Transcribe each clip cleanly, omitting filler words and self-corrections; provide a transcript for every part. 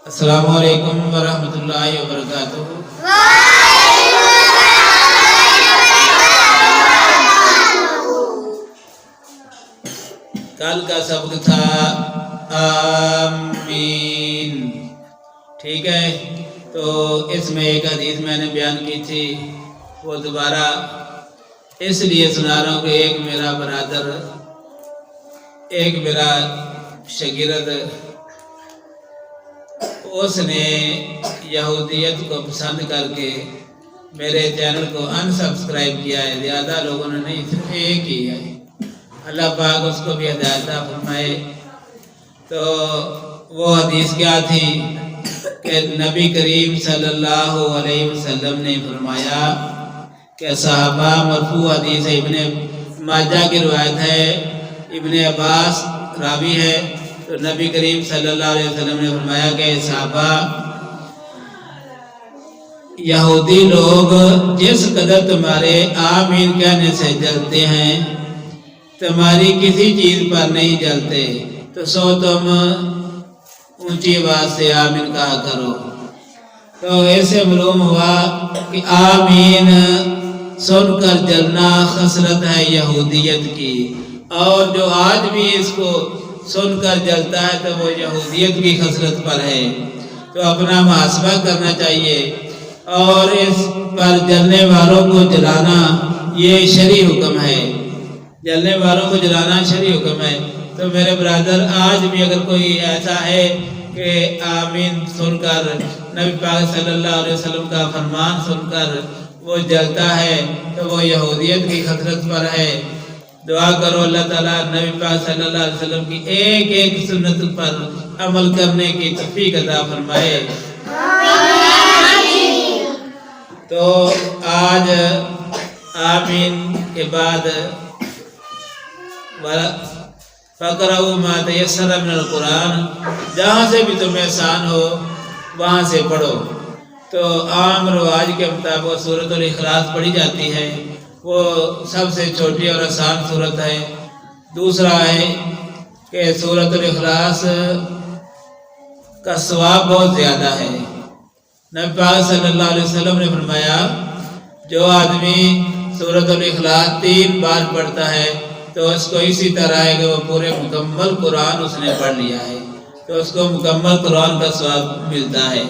السلام علیکم ورحمۃ اللہ وبرکاتہ۔ کل کا سبق تھا آمین، ٹھیک ہے؟ تو اس میں ایک حدیث میں نے بیان کی تھی، وہ دوبارہ اس لیے سنا رہا ہوں کہ ایک میرا برادر، ایک میرا شاگرد، اس نے یہودیت کو پسند کر کے میرے چینل کو انسبسکرائب کیا ہے، زیادہ لوگوں نے نہیں، صرف ایک ہی ہے۔ اللہ پاک اس کو بھی ہدایت فرمائے۔ تو وہ حدیث کیا تھی کہ نبی کریم صلی اللہ علیہ وسلم نے فرمایا کہ صحابہ، مرفوع حدیث ہے، ابن ماجہ کی روایت ہے، ابن عباس راوی ہے، تو نبی کریم صلی اللہ علیہ وسلم نے فرمایا کہ صحابہ، یہودی لوگ جس قدر تمہارے آمین کہنے سے جلتے ہیں، تمہاری کسی چیز پر نہیں جلتے، تو سو تم اونچی آواز سے آمین کہا کرو۔ تو ایسے معلوم ہوا کہ آمین سن کر جلنا خصلت ہے یہودیت کی، اور جو آج بھی اس کو سن کر جلتا ہے تو وہ یہودیت کی خصلت پر ہے۔ تو اپنا محاسبہ کرنا چاہیے، اور اس پر جلنے والوں کو جلانا یہ شرعی حکم ہے، جلنے والوں کو جلانا شرعی حکم ہے۔ تو میرے برادر، آج بھی اگر کوئی ایسا ہے کہ آمین سن کر نبی پاک صلی اللہ علیہ وسلم کا فرمان سن کر وہ جلتا ہے تو وہ یہودیت کی خصلت پر ہے۔ دعا کرو اللہ تعالیٰ نبی پاک صلی اللہ علیہ وسلم کی ایک ایک سنت پر عمل کرنے کی توفیق عطا فرمائے۔ تو آج آمین کے بعد فَقْرَؤُوا مَا تَيَسَّرَ مِنَ الْقُرْآنِ، جہاں سے بھی تمہیں آسان ہو وہاں سے پڑھو۔ تو عام رواج کے مطابق سورۃ الاخلاص پڑھی جاتی ہے، وہ سب سے چھوٹی اور آسان صورت ہے۔ دوسرا ہے کہ سورۃ الاخلاص کا ثواب بہت زیادہ ہے۔ نبی پاک صلی اللہ علیہ وسلم نے فرمایا، جو آدمی سورۃ الاخلاص 3 بار پڑھتا ہے تو اس کو اسی طرح ہے کہ وہ پورے مکمل قرآن اس نے پڑھ لیا ہے، تو اس کو مکمل قرآن کا ثواب ملتا ہے۔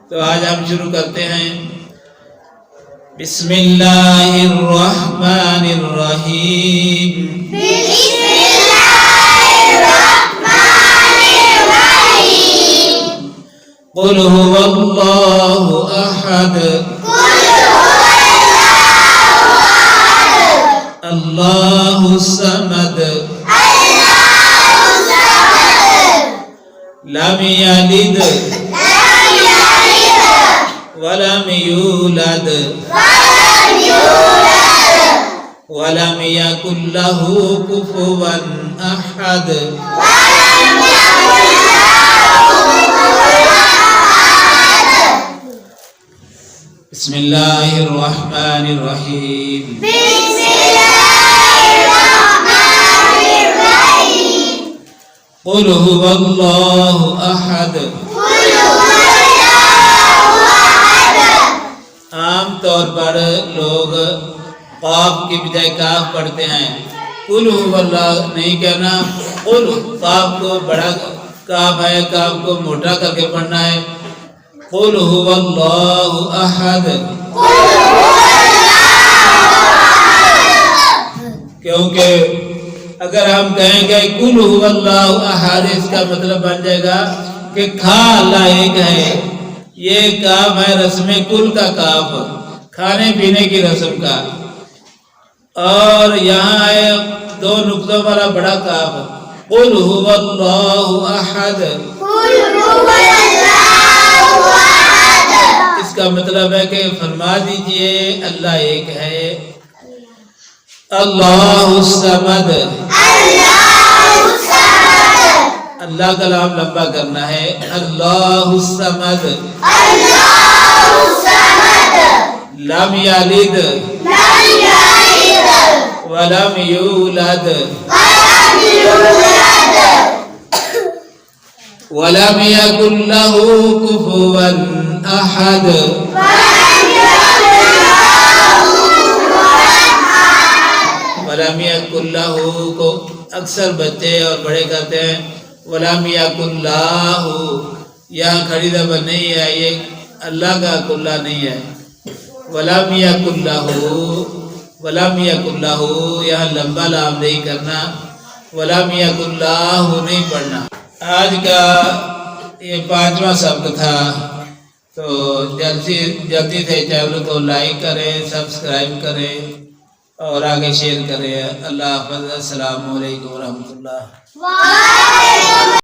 تو آج ہم شروع کرتے ہیں۔ بسم اللہ الرحمن الرحیم، بسم اللہ الرحمن الرحیم، قل هو اللہ احد، قل هو اللہ احد، اللہ الصمد، اللہ الصمد، لم یلد لم یلد ولم یولد ولم یولد ولم یکن له کفوا احد۔ ولم یکن له کفوا احد۔ بسم اللہ الرحمن الرحیم، بسم اللہ الرحمن الرحیم، قل هو اللہ احد۔ قل هو اللہ احد۔ عام طور پر لوگ قاف کی بجائے کاف پڑھتے ہیں، قل هو اللہ نہیں کہنا، قل، قاف کو بڑا کاف ہے، کاف کو موٹا کر کے پڑھنا ہے، قل هو اللہ احد۔ قل هو اللہ احد۔ کیونکہ اگر ہم کہیں گے قل هو اللہ احد، اس کا مطلب بن جائے گا کہ کھا اللہ ایک ہے۔ یہ کاف ہے رسم کل کا کاف، کھانے پینے کی رسم کا، اور یہاں ہے 2 نقطوں والا بڑا کاف، قل هو اللہ احد۔ قل هو اللہ احد۔ اس کا مطلب ہے کہ فرما دیجئے اللہ ایک ہے۔ اللہ الصمد، اللہ الصمد، اللہ کا نام لمبا کرنا ہے، اللہ الصمد، اللہ الصمد، لم یلد لم یلد ولم یولد ولم یولد ولم يكن له كفوا أحد ولم يكن له کو اکثر بچے اور بڑے کہتے ہیں ولم يكن له، یہاں کھڑی زبر نہیں ہے، یہ اللہ کا کلّہ نہیں ہے. ولم يكن له، ولم يكن له یہاں لمبا لام نہیں کرنا، ولم يكن له نہیں پڑھنا. آج کا یہ 5واں سبق تھا، تو جلدی سے چینل کو لائک کریں، سبسکرائب کریں اور آگے شیئر کریں. اللہ حافظ. السلام علیکم ورحمۃ اللہ.